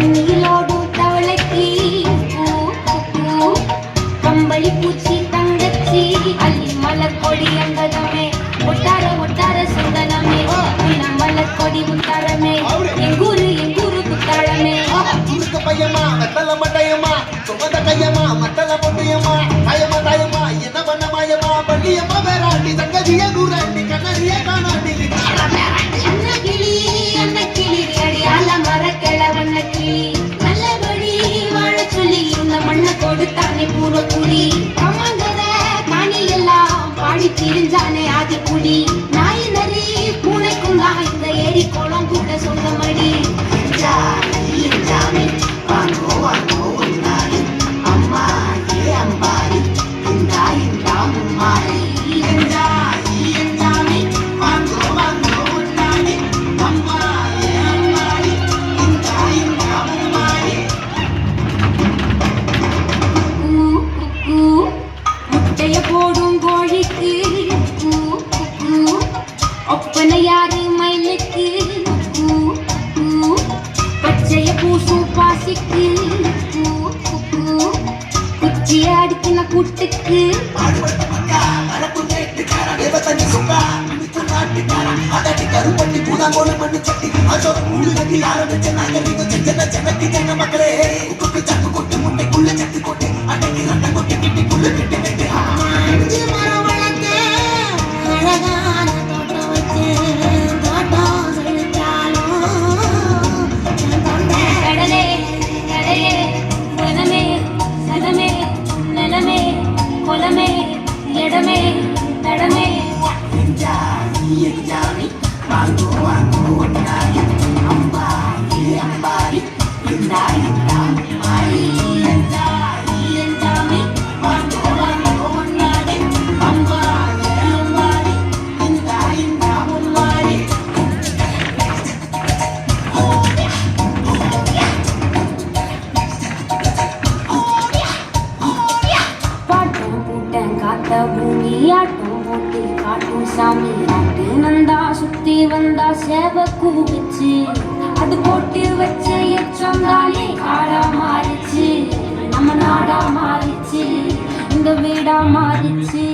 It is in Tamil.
தண்ணியிலோடும் தவளைக்கு கம்பளி பூச்சி தங்கச்சி அள்ளி மலர் கொடி அங்கதமே ஒட்டார ஒட்டார சுந்தனமே மலர் கொடி முத்தாரமே எங்கூரு புத்தாளமே பையமா மெத்தல மட்டையம்மா சுமத கையம்மா மத்தல பொண்ணையம்மா தாயம்மா தாயம்மா என்ன பண்ண மாயம்மா பள்ளியம்மா வேறாண்டி தங்கதிய தூராண்டி கண்ணறிய காணாண்டி அண்ண கிளி அடியால மர கிழவண்ண கிளி நல்லபடி வாழ சொல்லி இந்த மண்ணை கொடுத்தானே பூர்வ குடி கம்மங்கர காணி எல்லாம் பாடி திரிஞ்சானே ஆதி குடி நாய் நரி பூனைக்கும் தான் இந்த ஏரி குளம் கூட சொந்தமடி போடும் கோழிக்கு ஒப்பனை யாரு மயிலுக்கு பச்சைய பூசும் பாசிக்கு குச்சிய அடுக்கின கூட்டுக்கு மக்களே சட்டு கொட்டு முட்டைக்குள்ள சட்டு கொட்டு அன்னைக்கு ரத்தம் கொட்டி கிட்டி புள்ள கிட்டு கொலமே இடமே தடமே வாங்கோ வாங்கோ ஒன்னாரி அம்பாரி அம்பாரி இந்தாரி மாறி எந்தாமி வாங்கோ வாங்கோ ஒன்னாரி அம்பாரி அம்பாரி இந்தாரி மாறி பாட்டம் பூட்டம் காத்த பூமி ஆட்டம் போட்டு காட்டும் சாமி நாட்டு நந்தா சுத்தி வந்தா சேவ கூவிச்சு அது போட்டு வச்ச எச்சம் தானே காடா மாறிச்சு நம்ம நாடா மாறிச்சு இந்த வீடா மாறிச்சு